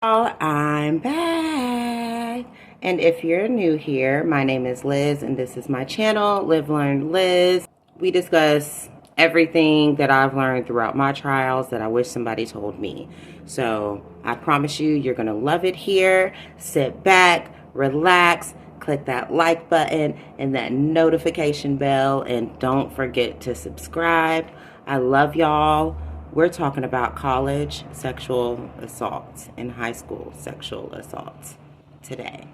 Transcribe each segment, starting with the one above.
I'm back. And if you're new here, my name is Liz, and this is my channel, Live Learn Liz. We discuss everything that I've learned throughout my trials that I wish somebody told me. So I promise you, you're going to love it here. Sit back, relax, click that like button and that notification bell, and don't forget to subscribe. I love y'all. We're talking about college sexual assaults and high school sexual assaults today.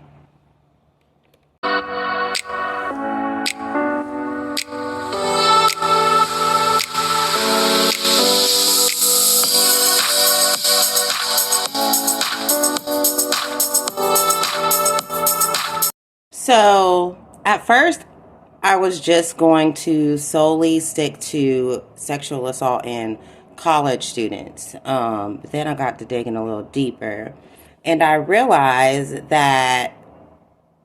So at first, I was just going to solely stick to sexual assault in college students. But then I got to digging a little deeper, and I realized that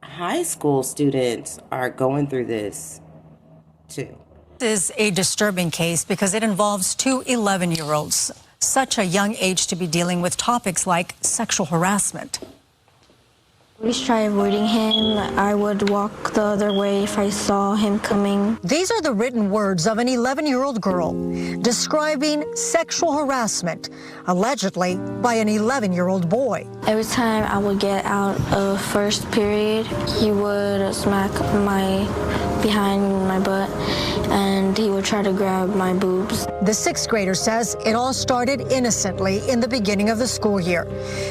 high school students are going through this too. This is a disturbing case because it involves two 11-year-olds, such a young age to be dealing with topics like sexual harassment. Always try avoiding him. I would walk the other way if I saw him coming. These are the written words of an 11-year-old girl describing sexual harassment, allegedly by an 11-year-old boy. Every time I would get out of first period, he would smack my behind my butt and he would try to grab my boobs. The sixth grader says it all started innocently in the beginning of the school year.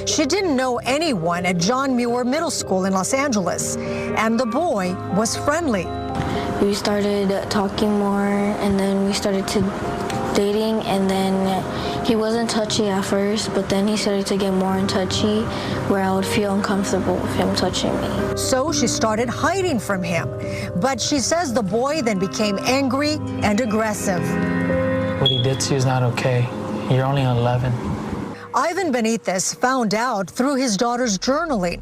She didn't know anyone at John Muir Middle School in Los Angeles, and the boy was friendly. We started talking more, and then we started to dating, and then he wasn't touchy at first, but then he started to get more and touchy, where I would feel uncomfortable with him touching me. So she started hiding from him, but she says the boy then became angry and aggressive. What he did to you is not okay. You're only 11. Ivan Benitez found out through his daughter's journaling.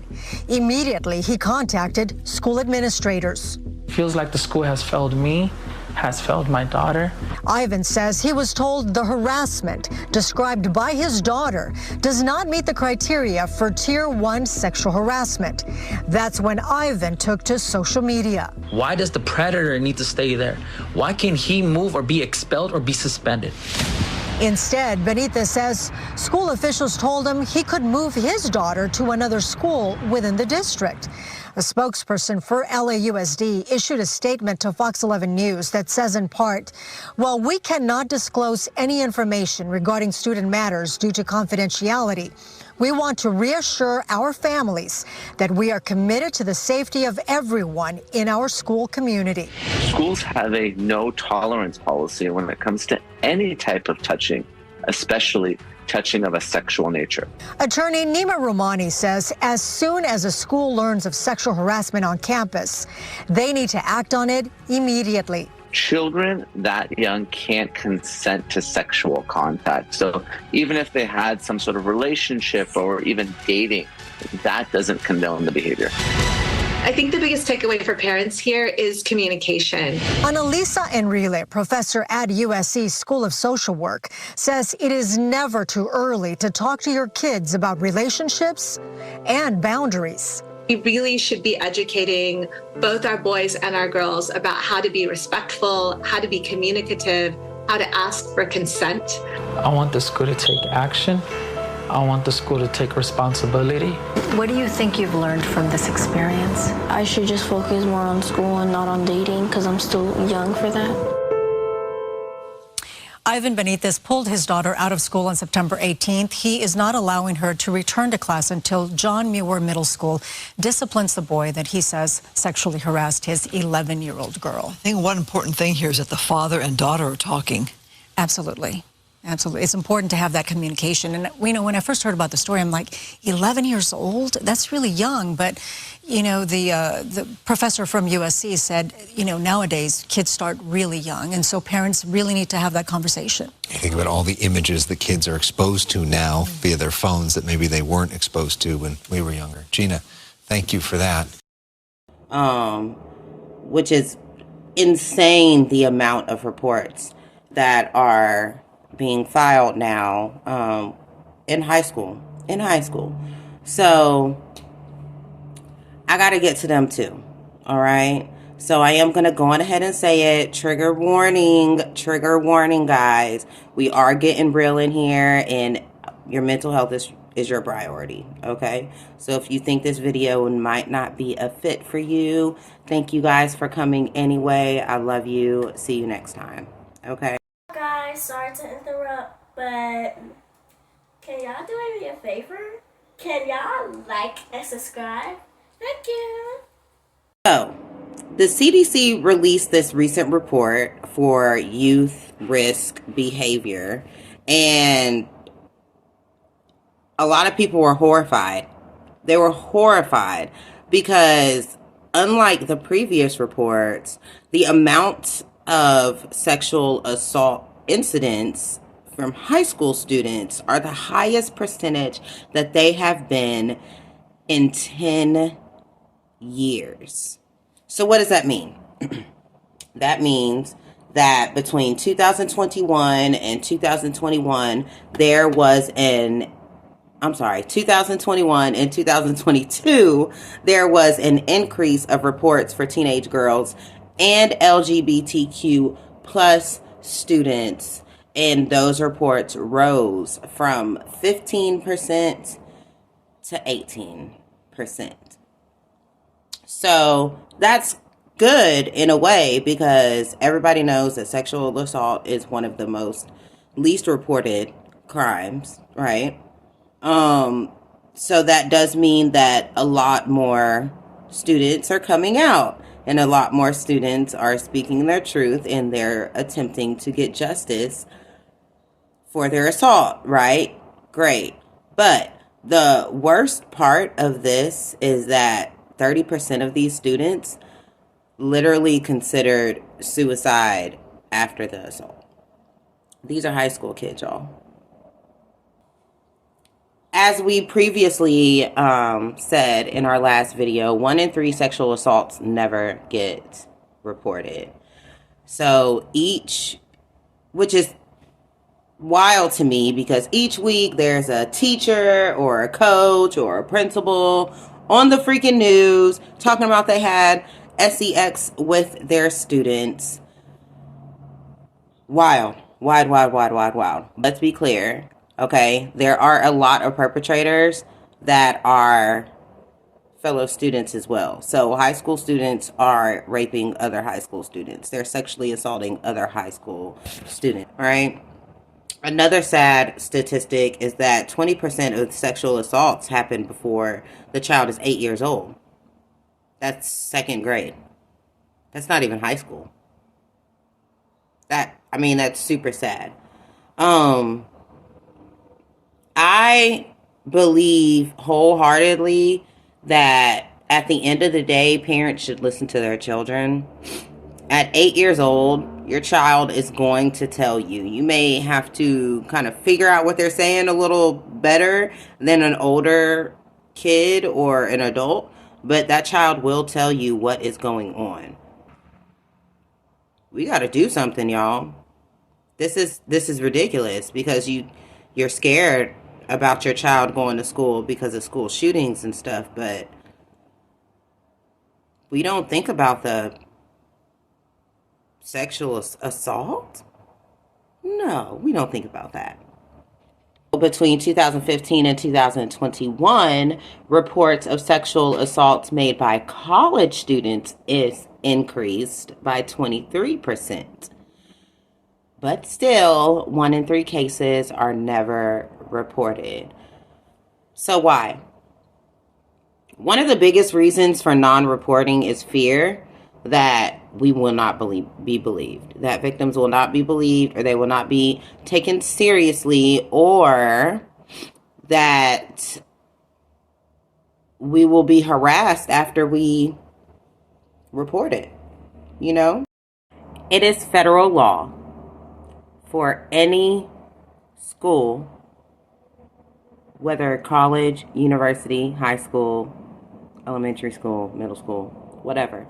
Immediately, he contacted school administrators. Feels like the school has failed me, has failed my daughter. Ivan says he was told the harassment described by his daughter does not meet the criteria for Tier 1 sexual harassment. That's when Ivan took to social media. Why does the predator need to stay there? Why can't he move or be expelled or be suspended? Instead, Benitez says school officials told him he could move his daughter to another school within the district. A spokesperson for LAUSD issued a statement to Fox 11 News that says in part, while we cannot disclose any information regarding student matters due to confidentiality, we want to reassure our families that we are committed to the safety of everyone in our school community. Schools have a no tolerance policy when it comes to any type of touching, especially touching of a sexual nature. Attorney Nima Romani says as soon as a school learns of sexual harassment on campus, they need to act on it immediately. Children that young can't consent to sexual contact. So even if they had some sort of relationship or even dating, that doesn't condone the behavior. I think the biggest takeaway for parents here is communication. Annalisa Enrile, professor at USC School of Social Work, says it is never too early to talk to your kids about relationships and boundaries. We really should be educating both our boys and our girls about how to be respectful, how to be communicative, how to ask for consent. I want the school to take action. I want the school to take responsibility. What do you think you've learned from this experience? I should just focus more on school and not on dating because I'm still young for that. Ivan Benitez pulled his daughter out of school on September 18th. He is not allowing her to return to class until John Muir Middle School disciplines the boy that he says sexually harassed his 11-year-old girl. I think one important thing here is that the father and daughter are talking. Absolutely. Absolutely. It's important to have that communication. And, you know, when I first heard about the story, I'm like, 11 years old? That's really young. But, you know, the professor from USC said, you know, nowadays kids start really young. And so parents really need to have that conversation. You think about all the images the kids are exposed to now via their phones that maybe they weren't exposed to when we were younger. Gina, thank you for that. Which is insane, the amount of reports that are being filed now in high school in high school. So I got to get to them too. All right. So I am going to go on ahead and say it. Trigger warning, guys. We are getting real in here, and your mental health is your priority. Okay. So if you think this video might not be a fit for you, thank you guys for coming anyway. I love you. See you next time. Okay. Guys, sorry to interrupt, but can y'all do me a favor? Can y'all like and subscribe? Thank you. So, the CDC released this recent report for youth risk behavior, and a lot of people were horrified. They were horrified because, unlike the previous reports, the amount of sexual assault incidents from high school students are the highest percentage that they have been in 10 years. So what does that mean? That means that between 2021 and 2021, 2021 and 2022, there was an increase of reports for teenage girls and LGBTQ plus students, and those reports rose from 15% to 18%. So that's good in a way, because everybody knows that sexual assault is one of the most least reported crimes, right? So that does mean that a lot more students are coming out, and a lot more students are speaking their truth, and they're attempting to get justice for their assault, right? Great. But the worst part of this is that 30% of these students literally considered suicide after the assault. These are high school kids, y'all. As we previously said in our last video, 1 in 3 sexual assaults never get reported. So which is wild to me, because each week there's a teacher or a coach or a principal on the freaking news talking about they had sex with their students. Wild. Let's be clear, okay? There are a lot of perpetrators that are fellow students as well. So high school students are raping other high school students. They're sexually assaulting other high school students, right? Another sad statistic is that 20% of sexual assaults happen before the child is 8 years old. That's second grade. That's not even high school. That's super sad. I believe wholeheartedly that at the end of the day, parents should listen to their children. At 8 years old, your child is going to tell you. You may have to kind of figure out what they're saying a little better than an older kid or an adult, but that child will tell you what is going on. We got to do something, y'all. This is ridiculous, because you're scared about your child going to school because of school shootings and stuff, but we don't think about the sexual assault? No, we don't think about that. Between 2015 and 2021, reports of sexual assaults made by college students is increased by 23%. But still, 1 in 3 cases are never reported. So why? One of the biggest reasons for non-reporting is fear that we will not be believed, that victims will not be believed, or they will not be taken seriously, or that we will be harassed after we report it. You know, it is federal law for any school, whether college, university, high school, elementary school, middle school, whatever.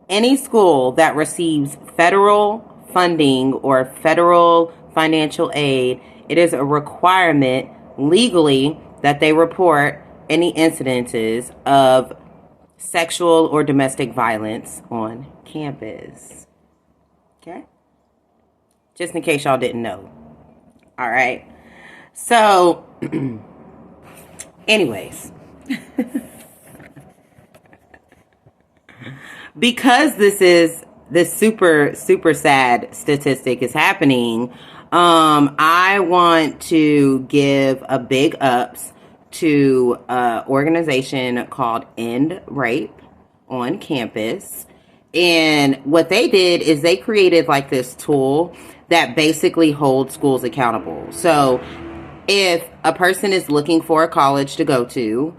Any school that receives federal funding or federal financial aid, it is a requirement legally that they report any incidences of sexual or domestic violence on campus. Okay? Just in case y'all didn't know. All right. So, anyways, because this super, super sad statistic is happening, I want to give a big ups to an organization called End Rape on campus. And what they did is they created like this tool that basically holds schools accountable. So if a person is looking for a college to go to,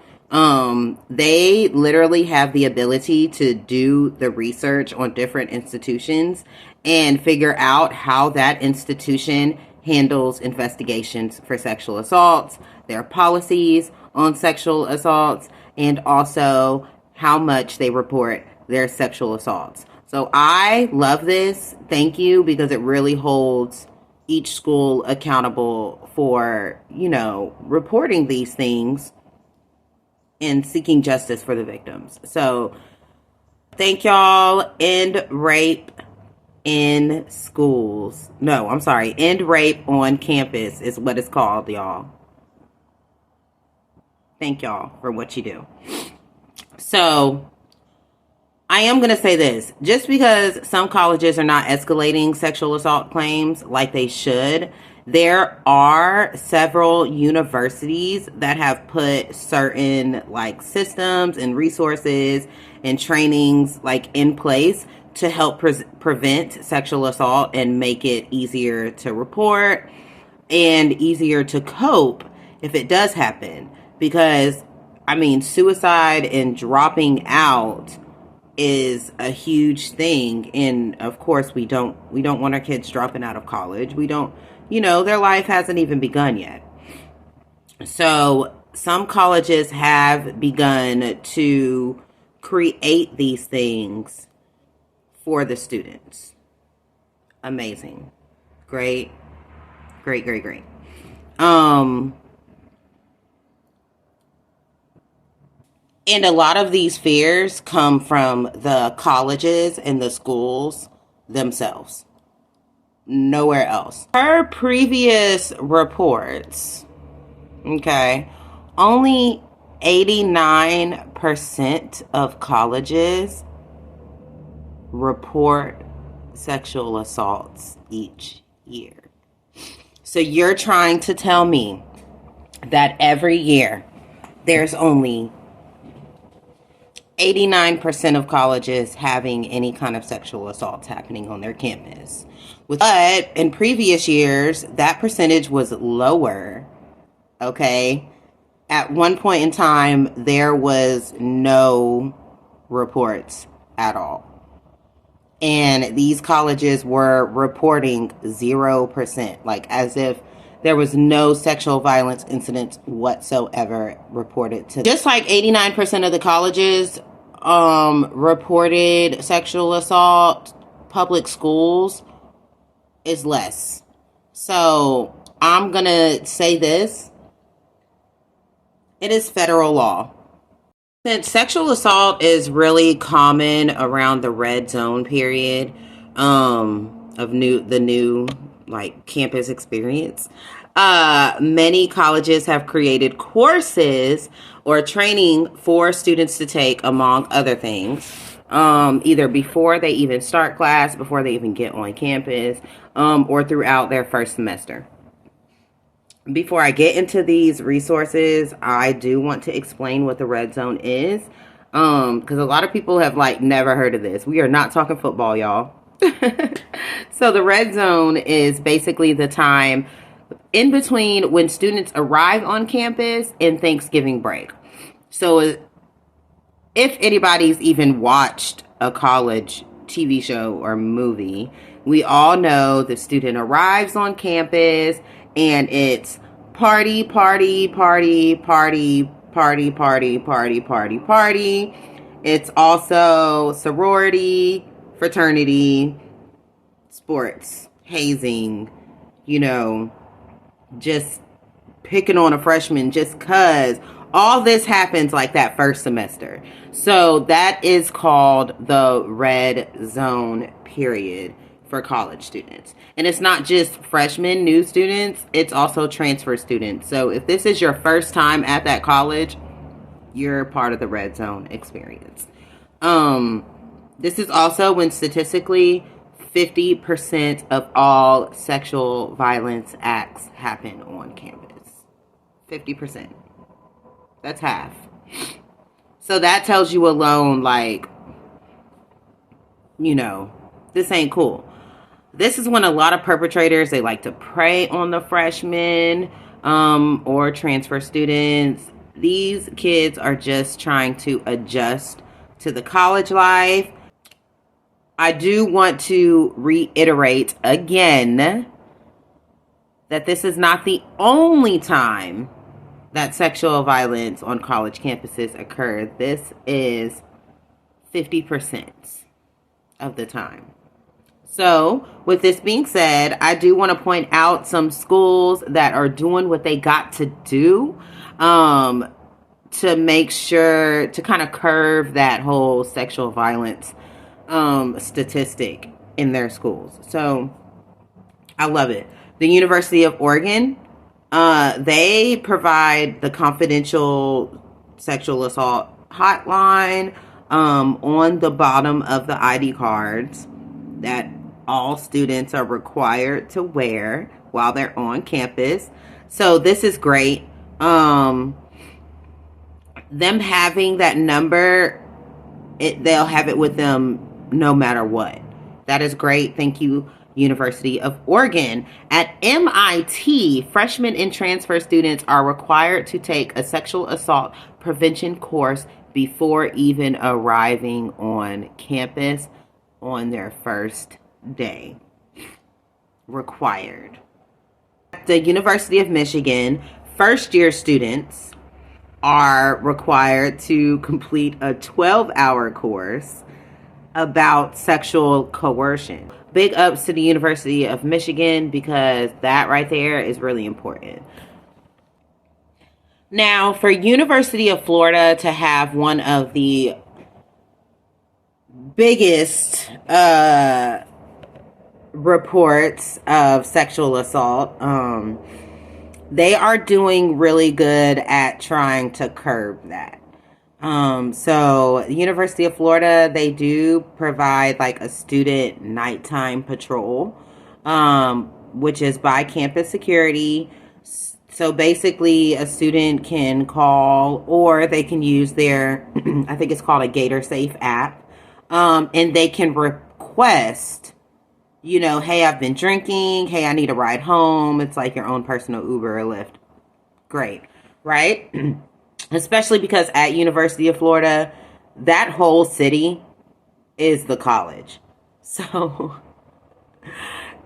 they literally have the ability to do the research on different institutions and figure out how that institution handles investigations for sexual assaults, their policies on sexual assaults, and also how much they report their sexual assaults. So I love this. Thank you, because it really holds each school accountable for, reporting these things and seeking justice for the victims. So thank y'all. End rape in schools. No, I'm sorry. End rape on campus is what it's called, y'all. Thank y'all for what you do. So I am going to say this. Just because some colleges are not escalating sexual assault claims like they should, there are several universities that have put certain systems and resources and trainings in place to help prevent sexual assault and make it easier to report and easier to cope if it does happen. Because, suicide and dropping out is a huge thing. And of course, we don't want our kids dropping out of college. We don't, their life hasn't even begun yet. So some colleges have begun to create these things for the students. Amazing. Great. And a lot of these fears come from the colleges and the schools themselves. Nowhere else. Per previous reports, only 89% of colleges report sexual assaults each year. So you're trying to tell me that every year there's only 89% of colleges having any kind of sexual assaults happening on their campus. But in previous years, that percentage was lower. Okay? At one point in time, there was no reports at all. And these colleges were reporting 0%, as if there was no sexual violence incidents whatsoever reported to them. Just like 89% of the colleges reported sexual assault, public schools is less. So I'm going to say this. It is federal law. Since sexual assault is really common around the red zone period of the new campus experience, many colleges have created courses or training for students to take, among other things, either before they even start class, before they even get on campus, or throughout their first semester. Before I get into these resources, I do want to explain what the red zone is, because a lot of people have never heard of this. We are not talking football, y'all. So the red zone is basically the time in between when students arrive on campus and Thanksgiving break. So if anybody's even watched a college TV show or movie, we all know the student arrives on campus and it's party. It's also sorority, fraternity, sports, hazing, just picking on a freshman just because all this happens like that first semester. So that is called the red zone period for college students. And it's not just freshmen, new students, it's also transfer students. So if this is your first time at that college, you're part of the red zone experience. This is also when statistically 50% of all sexual violence acts happen on campus. 50%. That's half. So that tells you alone, like, you know, this ain't cool. This is when a lot of perpetrators, they like to prey on the freshmen or transfer students. These kids are just trying to adjust to the college life. I do want to reiterate again that this is not the only time that sexual violence on college campuses occur. This is 50% of the time. So, with this being said, I do want to point out some schools that are doing what they got to do to make sure to kind of curb that whole sexual violence statistic in their schools. So, I love it. The University of Oregon, they provide the confidential sexual assault hotline on the bottom of the ID cards that all students are required to wear while they're on campus. So this is great. Them having that number, they'll have it with them no matter what. That is great. Thank you, University of Oregon. At MIT, freshmen and transfer students are required to take a sexual assault prevention course before even arriving on campus on their first day. Required. At the University of Michigan, first-year students are required to complete a 12-hour course about sexual coercion. Big ups to the University of Michigan, because that right there is really important. Now, for University of Florida to have one of the biggest reports of sexual assault, they are doing really good at trying to curb that. So the University of Florida, they do provide like a student nighttime patrol, which is by campus security. So basically a student can call, or they can use their, I think it's called a Gator Safe app. And they can request, you know, hey, I've been drinking. Hey, I need a ride home. It's like your own personal Uber or Lyft. Great, right? Especially because at University of Florida, that whole city is the college. So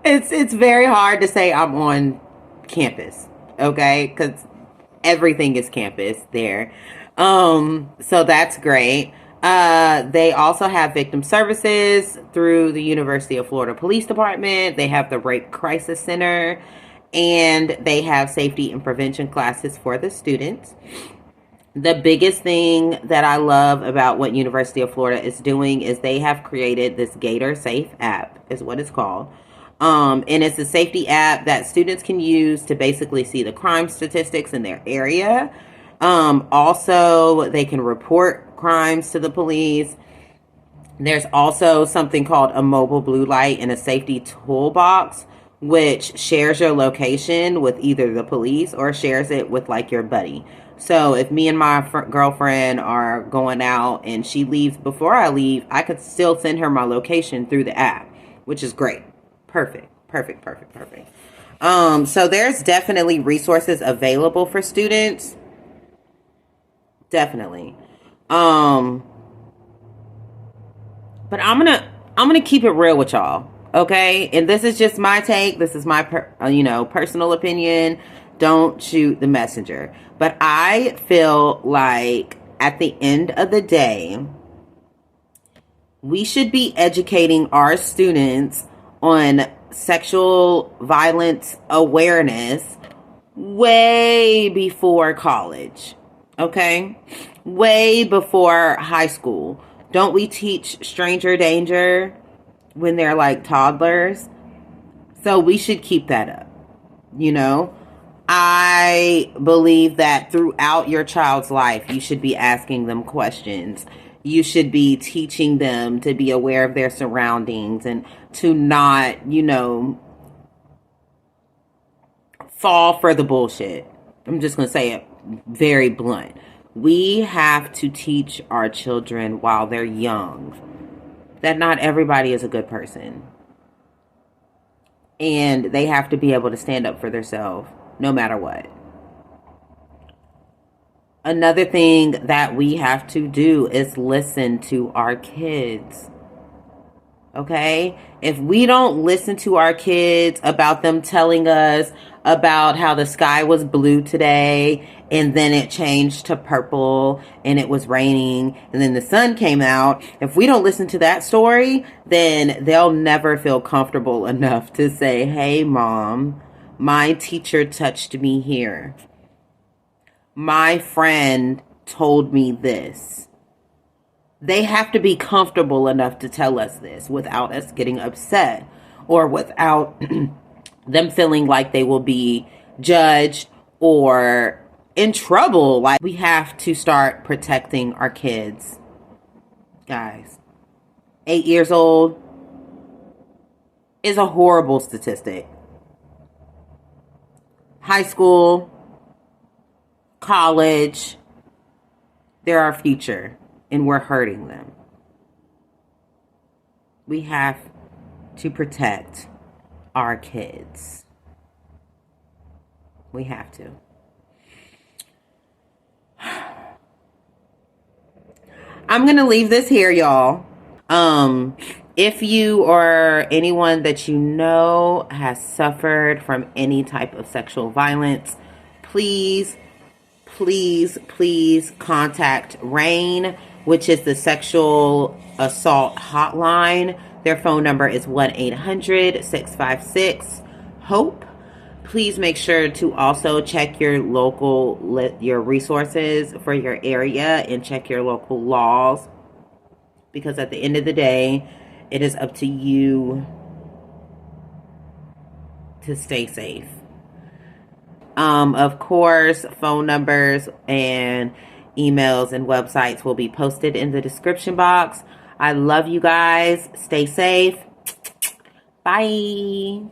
it's very hard to say I'm on campus, okay? Because everything is campus there. So that's great. They also have victim services through the University of Florida Police Department. They have the Rape Crisis Center, and they have safety and prevention classes for the students. The biggest thing that I love about what University of Florida is doing is they have created this Gator Safe app, is what it's called. And it's a safety app that students can use to basically see the crime statistics in their area. Also, they can report crimes to the police. There's also something called a mobile blue light and a safety toolbox, which shares your location with either the police or shares it with like your buddy. So if me and my girlfriend are going out and she leaves before I leave, I could still send her my location through the app, which is great. Perfect. So there's definitely resources available for students. Definitely. But I'm gonna keep it real with y'all, okay? And this is just my take. This is my personal opinion. Don't shoot the messenger. But I feel like at the end of the day, we should be educating our students on sexual violence awareness way before college, okay? Way before high school. Don't we teach stranger danger when they're like toddlers? So we should keep that up, you know? I believe that throughout your child's life, you should be asking them questions. You should be teaching them to be aware of their surroundings and to not, you know, fall for the bullshit. I'm just going to say it very blunt. We have to teach our children while they're young that not everybody is a good person. And they have to be able to stand up for themselves no matter what. Another thing that we have to do is listen to our kids. Okay? If we don't listen to our kids about them telling us about how the sky was blue today and then it changed to purple and it was raining and then the sun came out, if we don't listen to that story, then they'll never feel comfortable enough to say, "Hey, Mom, my teacher touched me here. My friend told me this." They have to be comfortable enough to tell us this without us getting upset or without them feeling like they will be judged or in trouble. Like, we have to start protecting our kids. Guys, 8 years old is a horrible statistic. High school, college, they're our future and we're hurting them. We have to protect our kids. We have to. I'm going to leave this here, y'all. If you or anyone that you know has suffered from any type of sexual violence, please contact RAINN, which is the sexual assault hotline. Their phone number is 1-800-656-HOPE. Please make sure to also check your your resources for your area and check your local laws, because at the end of the day, it is up to you to stay safe. Of course, phone numbers and emails and websites will be posted in the description box. I love you guys. Stay safe. Bye.